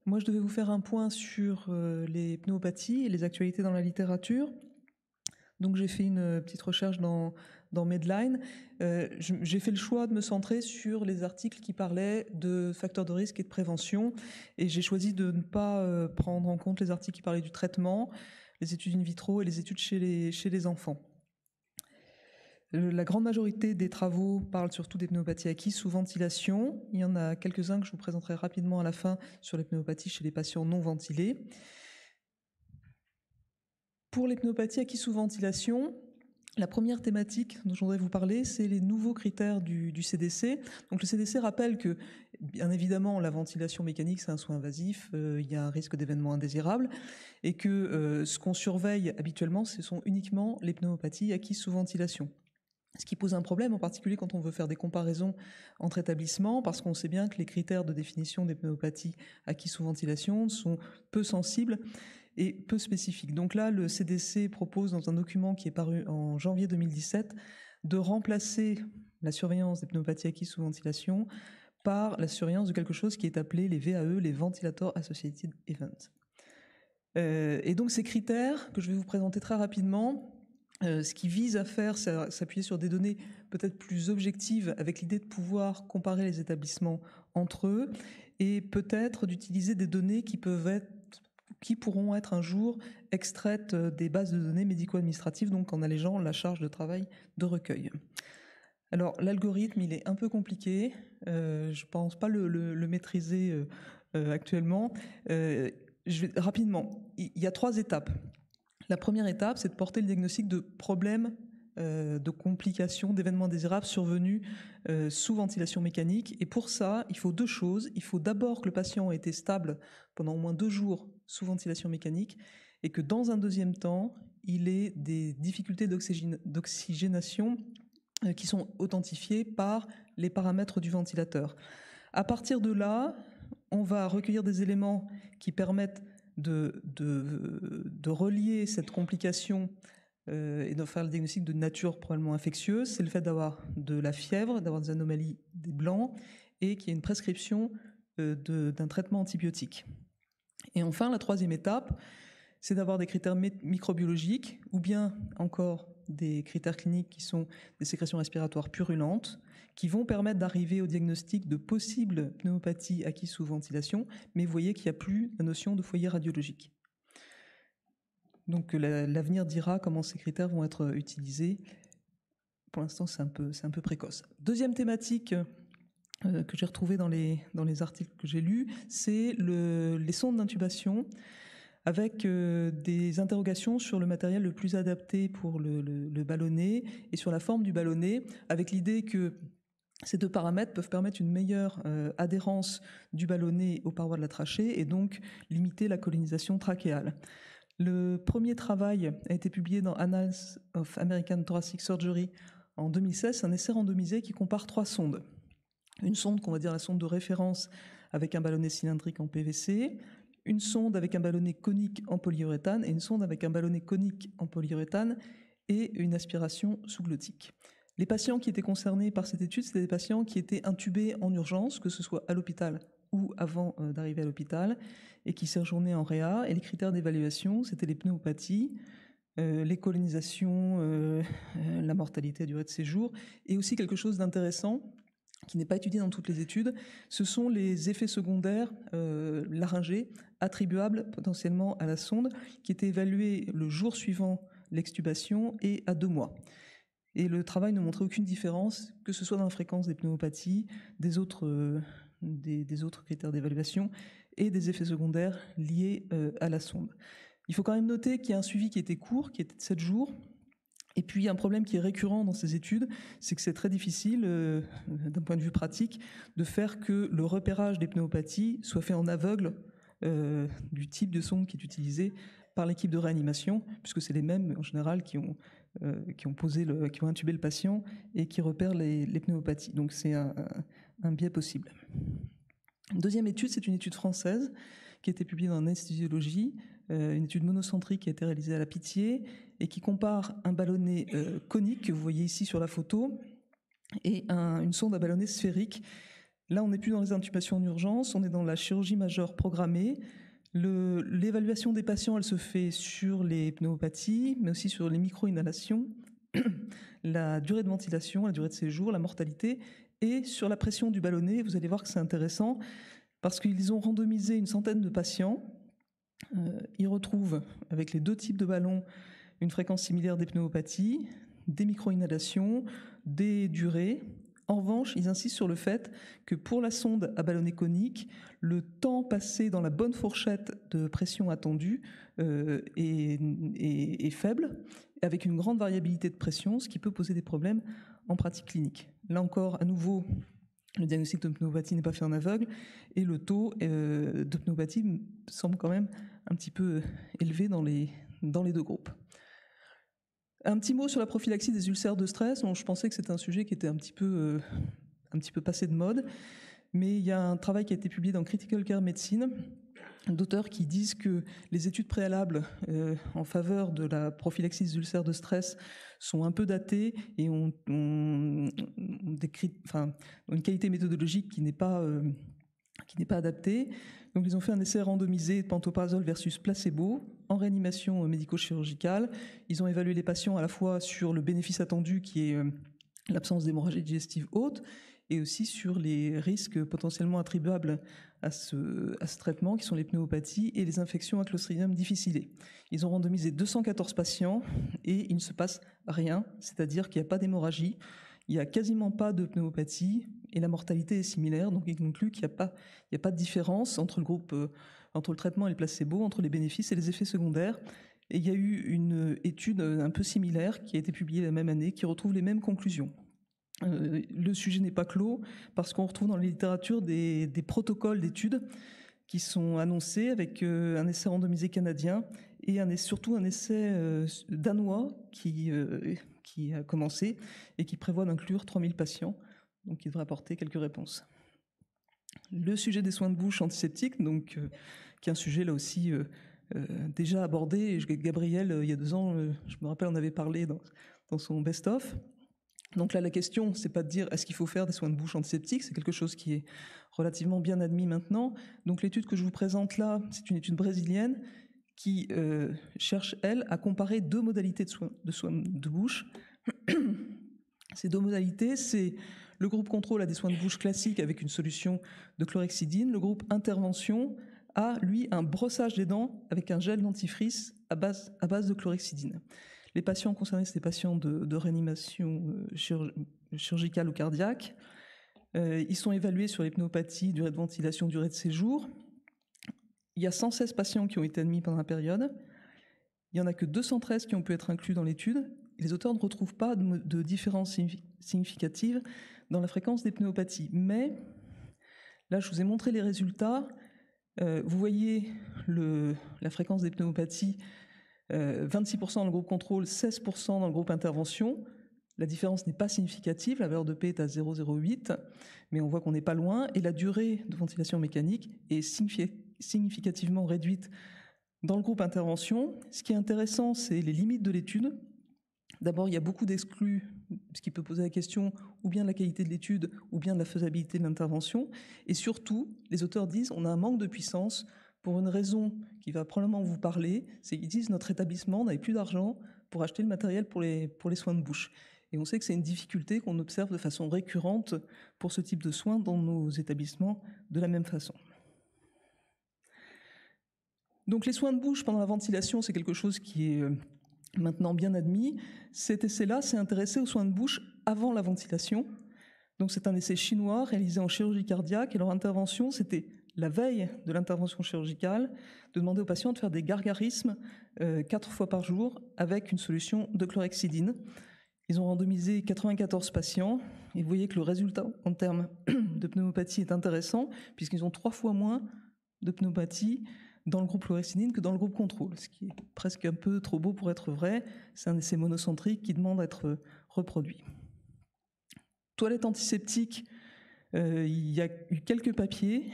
Moi, je devais vous faire un point sur les pnéumopathies et les actualités dans la littérature. Donc, j'ai fait une petite recherche dans Medline. J'ai fait le choix de me centrer sur les articles qui parlaient de facteurs de risque et de prévention. Et j'ai choisi de ne pas prendre en compte les articles qui parlaient du traitement, les études in vitro et les études chez les enfants. La grande majorité des travaux parlent surtout des pnéumopathies acquises sous ventilation. Il y en a quelques-uns que je vous présenterai rapidement à la fin sur les pnéumopathies chez les patients non ventilés. Pour les pnéumopathies acquises sous ventilation, la première thématique dont je voudrais vous parler, c'est les nouveaux critères du CDC. Donc le CDC rappelle que, bien évidemment, la ventilation mécanique, c'est un soin invasif, il y a un risque d'événements indésirables, et que ce qu'on surveille habituellement, ce sont uniquement les pneumopathies acquises sous ventilation. Ce qui pose un problème, en particulier quand on veut faire des comparaisons entre établissements, parce qu'on sait bien que les critères de définition des pneumopathies acquises sous ventilation sont peu sensibles et peu spécifiques. Donc là, le CDC propose, dans un document qui est paru en janvier 2017, de remplacer la surveillance des pneumopathies acquises sous ventilation par la surveillance de quelque chose qui est appelé les VAE, les Ventilator Associated Events. Et donc ces critères, que je vais vous présenter très rapidement, ce qui vise à faire, c'est s'appuyer sur des données peut-être plus objectives, avec l'idée de pouvoir comparer les établissements entre eux, et peut-être d'utiliser des données qui pourront être un jour extraites des bases de données médico-administratives, donc en allégeant la charge de travail de recueil. Alors l'algorithme, il est un peu compliqué, je ne pense pas le maîtriser actuellement. Rapidement, il y a 3 étapes. La première étape, c'est de porter le diagnostic de problèmes, de complications, d'événements indésirables survenus sous ventilation mécanique. Et pour ça, il faut 2 choses. Il faut d'abord que le patient ait été stable pendant au moins 2 jours sous ventilation mécanique et que dans un deuxième temps, il ait des difficultés d'oxygénation qui sont authentifiées par les paramètres du ventilateur. À partir de là, on va recueillir des éléments qui permettent de relier cette complication et de faire le diagnostic de nature probablement infectieuse. C'est le fait d'avoir de la fièvre, d'avoir des anomalies des blancs et qu'il y ait une prescription d'un traitement antibiotique. Et enfin, la troisième étape, c'est d'avoir des critères microbiologiques ou bien encore des critères cliniques qui sont des sécrétions respiratoires purulentes qui vont permettre d'arriver au diagnostic de possibles pneumopathies acquises sous ventilation, mais vous voyez qu'il n'y a plus la notion de foyer radiologique. Donc l'avenir dira comment ces critères vont être utilisés. Pour l'instant, c'est un peu précoce. Deuxième thématique que j'ai retrouvée dans les articles que j'ai lus, c'est les sondes d'intubation, avec des interrogations sur le matériel le plus adapté pour le ballonnet et sur la forme du ballonnet, avec l'idée que ces 2 paramètres peuvent permettre une meilleure adhérence du ballonnet aux parois de la trachée et donc limiter la colonisation trachéale. Le premier travail a été publié dans Annals of American Thoracic Surgery en 2016, un essai randomisé qui compare 3 sondes. Une sonde qu'on va dire la sonde de référence avec un ballonnet cylindrique en PVC, une sonde avec un ballonnet conique en polyuréthane et une sonde avec un ballonnet conique en polyuréthane et une aspiration sous-glottique. Les patients qui étaient concernés par cette étude, c'était des patients qui étaient intubés en urgence, que ce soit à l'hôpital ou avant d'arriver à l'hôpital, et qui séjournaient en réa. Et les critères d'évaluation, c'était les pneumopathies, les colonisations, la mortalité à durée de séjour, et aussi quelque chose d'intéressant, qui n'est pas étudié dans toutes les études, ce sont les effets secondaires laryngés attribuables potentiellement à la sonde, qui étaient évalués le jour suivant l'extubation et à 2 mois. Et le travail ne montrait aucune différence, que ce soit dans la fréquence des pneumopathies, des autres critères d'évaluation et des effets secondaires liés à la sonde. Il faut quand même noter qu'il y a un suivi qui était court, qui était de 7 jours. Et puis un problème qui est récurrent dans ces études, c'est que c'est très difficile, d'un point de vue pratique, de faire que le repérage des pneumopathies soit fait en aveugle du type de sonde qui est utilisé par l'équipe de réanimation, puisque c'est les mêmes en général qui ont intubé le patient et qui repèrent les pneumopathies. Donc c'est un biais possible. Une deuxième étude, c'est une étude française qui a été publiée dans Anesthésiologie, une étude monocentrique qui a été réalisée à la Pitié et qui compare un ballonnet conique que vous voyez ici sur la photo et une sonde à ballonnet sphérique Là, on n'est plus dans les intubations en urgence, on est dans la chirurgie majeure programmée. L'évaluation des patients, elle se fait sur les pneumopathies, mais aussi sur les micro-inhalations, la durée de ventilation, la durée de séjour, la mortalité, et sur la pression du ballonnet. Vous allez voir que c'est intéressant, parce qu'ils ont randomisé une centaine de patients. Ils retrouvent, avec les deux types de ballons, une fréquence similaire des pneumopathies, des micro-inhalations, des durées. En revanche, ils insistent sur le fait que pour la sonde à ballonnet conique, le temps passé dans la bonne fourchette de pression attendue est faible, avec une grande variabilité de pression, ce qui peut poser des problèmes en pratique clinique. Là encore, à nouveau, le diagnostic de pneumopathie n'est pas fait en aveugle, et le taux de pneumopathie semble quand même un petit peu élevé dans les deux groupes. Un petit mot sur la prophylaxie des ulcères de stress. Bon, je pensais que c'était un sujet qui était un petit peu passé de mode, mais il y a un travail qui a été publié dans Critical Care Medicine d'auteurs qui disent que les études préalables en faveur de la prophylaxie des ulcères de stress sont un peu datées et ont une qualité méthodologique qui n'est pas adaptée. Donc ils ont fait un essai randomisé de pantoprazole versus placebo en réanimation médico-chirurgicale. Ils ont évalué les patients à la fois sur le bénéfice attendu qui est l'absence d'hémorragie digestive haute et aussi sur les risques potentiellement attribuables à ce traitement qui sont les pneumopathies et les infections à Clostridium difficile. Ils ont randomisé 214 patients et il ne se passe rien, c'est-à-dire qu'il n'y a pas d'hémorragie, il n'y a quasiment pas de pneumopathie et la mortalité est similaire, donc il conclut qu'il n'y a pas de différence entre le traitement et le placebo, entre les bénéfices et les effets secondaires. Et il y a eu une étude un peu similaire qui a été publiée la même année, qui retrouve les mêmes conclusions. Le sujet n'est pas clos, parce qu'on retrouve dans la littérature des protocoles d'études qui sont annoncés avec un essai randomisé canadien et surtout un essai danois qui a commencé et qui prévoit d'inclure 3000 patients, donc il devrait apporter quelques réponses. Le sujet des soins de bouche antiseptiques, donc, qui est un sujet là aussi déjà abordé. Gabriel, il y a 2 ans, je me rappelle, on avait parlé dans son best-of. Donc là, la question, c'est pas de dire est-ce qu'il faut faire des soins de bouche antiseptiques, c'est quelque chose qui est relativement bien admis maintenant. Donc l'étude que je vous présente là, c'est une étude brésilienne qui cherche, elle, à comparer 2 modalités de soins de bouche. Ces 2 modalités, c'est le groupe contrôle a des soins de bouche classiques avec une solution de chlorhexidine. Le groupe intervention a, lui, un brossage des dents avec un gel dentifrice à base de chlorhexidine. Les patients concernés, c'est des patients de réanimation chirurgicale ou cardiaque. Ils sont évalués sur les pneumopathies, durée de ventilation, durée de séjour. Il y a 116 patients qui ont été admis pendant la période. Il n'y en a que 213 qui ont pu être inclus dans l'étude. Les auteurs ne retrouvent pas de différence significative dans la fréquence des pneumopathies. Mais là, je vous ai montré les résultats. Vous voyez la fréquence des pneumopathies, 26% dans le groupe contrôle, 16% dans le groupe intervention. La différence n'est pas significative, la valeur de P est à 0,08, mais on voit qu'on n'est pas loin. Et la durée de ventilation mécanique est significativement réduite dans le groupe intervention. Ce qui est intéressant, c'est les limites de l'étude. D'abord, il y a beaucoup d'exclus, ce qui peut poser la question ou bien de la qualité de l'étude ou bien de la faisabilité de l'intervention. Et surtout, les auteurs disent on a un manque de puissance pour une raison qui va probablement vous parler, c'est qu'ils disent notre établissement n'avait plus d'argent pour acheter le matériel pour les soins de bouche. Et on sait que c'est une difficulté qu'on observe de façon récurrente pour ce type de soins dans nos établissements de la même façon. Donc les soins de bouche pendant la ventilation, c'est quelque chose qui est maintenant bien admis. Cet essai-là s'est intéressé aux soins de bouche avant la ventilation. Donc c'est un essai chinois réalisé en chirurgie cardiaque et leur intervention, c'était la veille de l'intervention chirurgicale, de demander aux patients de faire des gargarismes 4 fois par jour avec une solution de chlorhexidine. Ils ont randomisé 94 patients et vous voyez que le résultat en termes de pneumopathie est intéressant puisqu'ils ont 3 fois moins de pneumopathie dans le groupe chlorhexidine que dans le groupe contrôle, ce qui est presque un peu trop beau pour être vrai. C'est un essai monocentrique qui demande à être reproduit. Toilette antiseptique, il y a eu quelques papiers,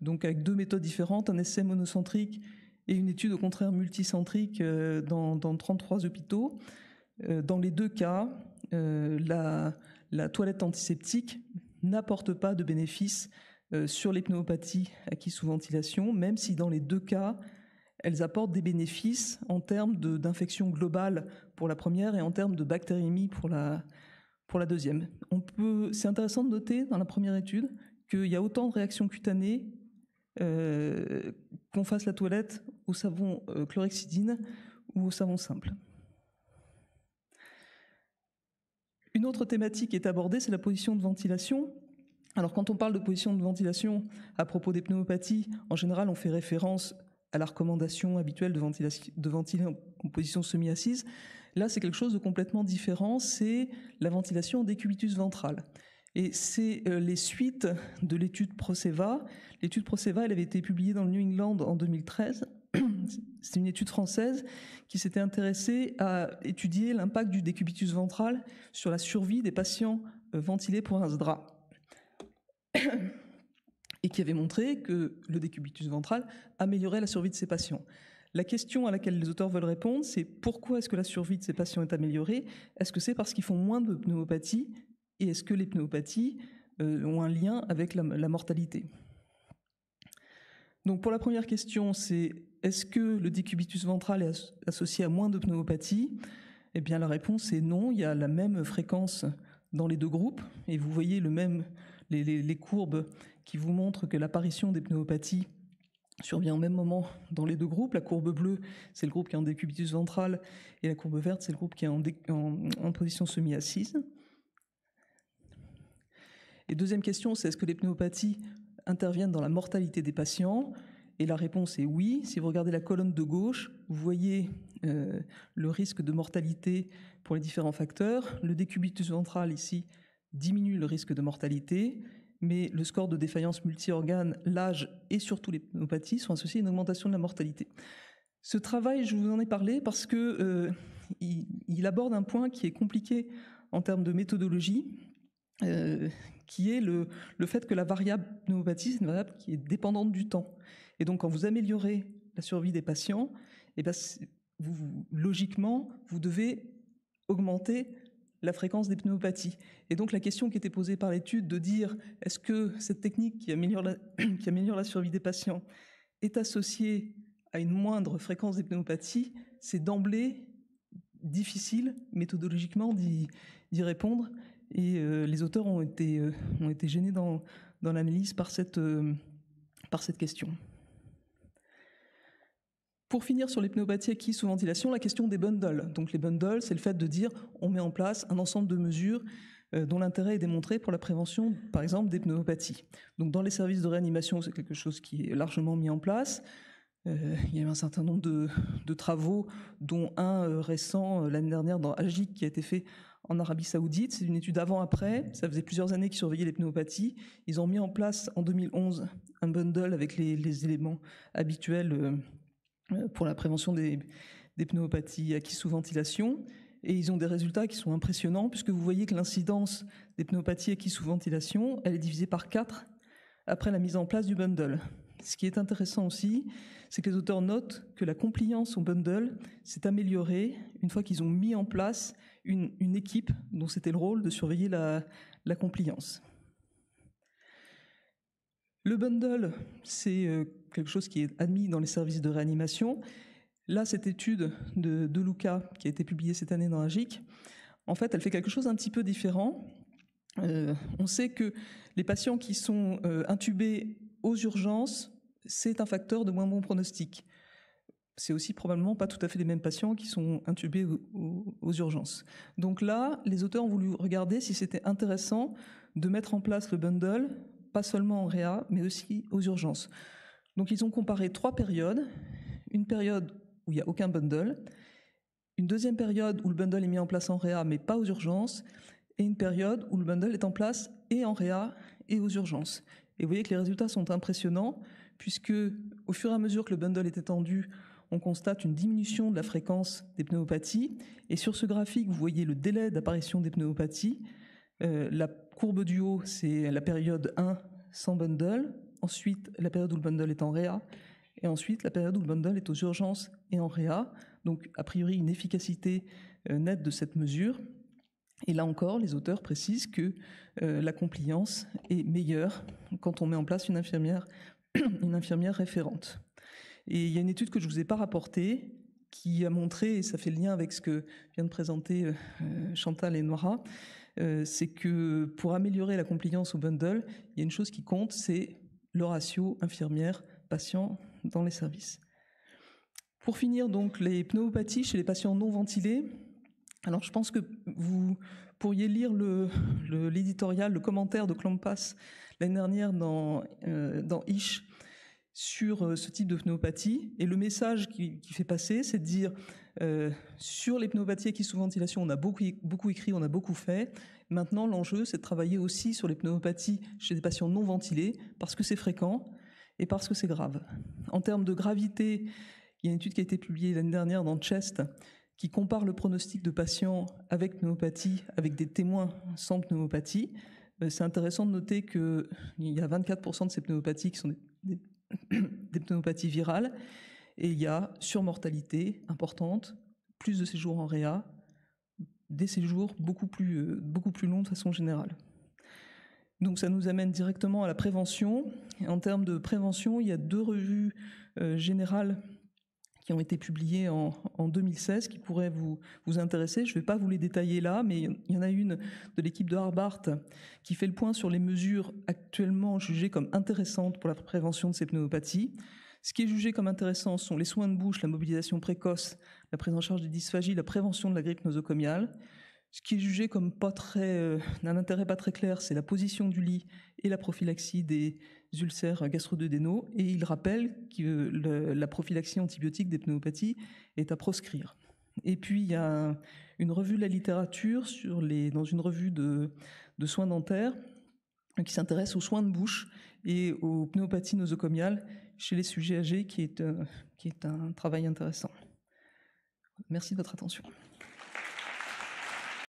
donc avec 2 méthodes différentes, un essai monocentrique et une étude au contraire multicentrique dans 33 hôpitaux. Dans les 2 cas, la toilette antiseptique n'apportent pas de bénéfices sur les pneumopathie acquises sous ventilation, même si dans les deux cas, elles apportent des bénéfices en termes d'infection globale pour la première et en termes de bactériémie pour la deuxième. C'est intéressant de noter dans la première étude qu'il y a autant de réactions cutanées qu'on fasse la toilette au savon chlorhexidine ou au savon simple. Une autre thématique qui est abordée, c'est la position de ventilation. Alors quand on parle de position de ventilation à propos des pneumopathies, en général on fait référence à la recommandation habituelle de ventiler en position semi-assise. Là c'est quelque chose de complètement différent, c'est la ventilation en décubitus ventral. Et c'est les suites de l'étude Proceva. L'étude Proceva, elle avait été publiée dans le New England en 2013. C'est une étude française qui s'était intéressée à étudier l'impact du décubitus ventral sur la survie des patients ventilés pour un SDRA. Et qui avait montré que le décubitus ventral améliorait la survie de ces patients. La question à laquelle les auteurs veulent répondre, c'est pourquoi est-ce que la survie de ces patients est améliorée? Est-ce que c'est parce qu'ils font moins de pneumopathie? Et est-ce que les pneumopathies ont un lien avec la mortalité? Donc pour la première question, c'est est-ce que le décubitus ventral est associé à moins de pneumopathie? Eh bien la réponse est non, il y a la même fréquence dans les deux groupes, et vous voyez les courbes qui vous montrent que l'apparition des pneumopathies survient au même moment dans les deux groupes. La courbe bleue, c'est le groupe qui est en décubitus ventral, et la courbe verte, c'est le groupe qui est en position semi-assise. Et deuxième question, c'est est-ce que les pneumopathies interviennent dans la mortalité des patients? Et la réponse est oui. Si vous regardez la colonne de gauche, vous voyez le risque de mortalité pour les différents facteurs. Le décubitus ventral ici diminue le risque de mortalité, mais le score de défaillance multi-organes, l'âge et surtout les pneumopathies sont associés à une augmentation de la mortalité. Ce travail, je vous en ai parlé parce que il aborde un point qui est compliqué en termes de méthodologie, qui est le fait que la variable pneumopathie, c'est une variable qui est dépendante du temps. Et donc, quand vous améliorez la survie des patients, eh bien, logiquement, vous devez augmenter la fréquence des pneumopathies. Et donc, la question qui était posée par l'étude de dire est-ce que cette technique qui améliore la survie des patients est associée à une moindre fréquence des pneumopathies, c'est d'emblée difficile méthodologiquement d'y répondre. Et les auteurs ont été gênés dans l'analyse par cette question. Pour finir sur les pneumopathies acquises sous ventilation, la question des bundles. Donc les bundles, c'est le fait de dire on met en place un ensemble de mesures dont l'intérêt est démontré pour la prévention, par exemple, des pneumopathies. Donc dans les services de réanimation, c'est quelque chose qui est largement mis en place. Il y a eu un certain nombre de travaux, dont un récent l'année dernière dans AGIC qui a été fait en Arabie Saoudite. C'est une étude avant-après. Ça faisait plusieurs années qu'ils surveillaient les pneumopathies. Ils ont mis en place en 2011 un bundle avec les éléments habituels pour la prévention des pneumopathies acquises sous ventilation. Et ils ont des résultats qui sont impressionnants, puisque vous voyez que l'incidence des pneumopathies acquises sous ventilation, elle est divisée par 4 après la mise en place du bundle. Ce qui est intéressant aussi, c'est que les auteurs notent que la compliance au bundle s'est améliorée une fois qu'ils ont mis en place une équipe dont c'était le rôle de surveiller la compliance. Le bundle, c'est quelque chose qui est admis dans les services de réanimation. Là, cette étude de Luca, qui a été publiée cette année dans AGIC, en fait, elle fait quelque chose d'un petit peu différent. On sait que les patients qui sont intubés aux urgences, c'est un facteur de moins bon pronostic. C'est aussi probablement pas tout à fait les mêmes patients qui sont intubés aux urgences. Donc là, les auteurs ont voulu regarder si c'était intéressant de mettre en place le bundle, pas seulement en réa, mais aussi aux urgences. Donc ils ont comparé 3 périodes. Une période où il n'y a aucun bundle, une deuxième période où le bundle est mis en place en réa, mais pas aux urgences, et une période où le bundle est en place et en réa et aux urgences. Et vous voyez que les résultats sont impressionnants, puisque au fur et à mesure que le bundle est étendu, on constate une diminution de la fréquence des pneumopathies. Et sur ce graphique, vous voyez le délai d'apparition des pneumopathies. La courbe du haut, c'est la période 1 sans bundle. Ensuite, la période où le bundle est en réa. Et ensuite, la période où le bundle est aux urgences et en réa. Donc, a priori, une efficacité nette de cette mesure. Et là encore, les auteurs précisent que la compliance est meilleure quand on met en place une infirmière référente. Et il y a une étude que je ne vous ai pas rapportée qui a montré, et ça fait le lien avec ce que vient de présenter Chantal et Noira, c'est que pour améliorer la compliance au bundle, il y a une chose qui compte, c'est le ratio infirmière-patient dans les services. Pour finir, donc, les pneumopathies chez les patients non ventilés. Alors, je pense que vous pourriez lire l'éditorial, le commentaire de Clampas l'année dernière dans Ish sur ce type de pneumopathie. Et le message qui fait passer, c'est de dire sur les pneumopathies acquises sous ventilation, on a beaucoup écrit, on a beaucoup fait. Maintenant, l'enjeu, c'est de travailler aussi sur les pneumopathies chez des patients non ventilés, parce que c'est fréquent et parce que c'est grave. En termes de gravité, il y a une étude qui a été publiée l'année dernière dans Chest qui compare le pronostic de patients avec pneumopathie avec des témoins sans pneumopathie. C'est intéressant de noter qu'il y a 24% de ces pneumopathies qui sont des pneumopathies virales, et il y a surmortalité importante, plus de séjours en réa, des séjours beaucoup plus longs de façon générale. Donc ça nous amène directement à la prévention. Et en termes de prévention, il y a 2 revues générales qui ont été publiées en 2016 qui pourraient vous intéresser. Je ne vais pas vous les détailler là, mais il y en a une de l'équipe de Harbart qui fait le point sur les mesures actuellement jugées comme intéressantes pour la prévention de ces pneumopathies. Ce qui est jugé comme intéressant sont les soins de bouche, la mobilisation précoce, la prise en charge des dysphagies, la prévention de la grippe nosocomiale. Ce qui est jugé comme d'un intérêt pas très clair, c'est la position du lit et la prophylaxie des ulcères gastro-duodénaux. Et il rappelle que la prophylaxie antibiotique des pneumopathies est à proscrire. Et puis il y a une revue de la littérature dans une revue de soins dentaires qui s'intéresse aux soins de bouche et aux pneumopathies nosocomiales chez les sujets âgés, qui est un travail intéressant. Merci de votre attention.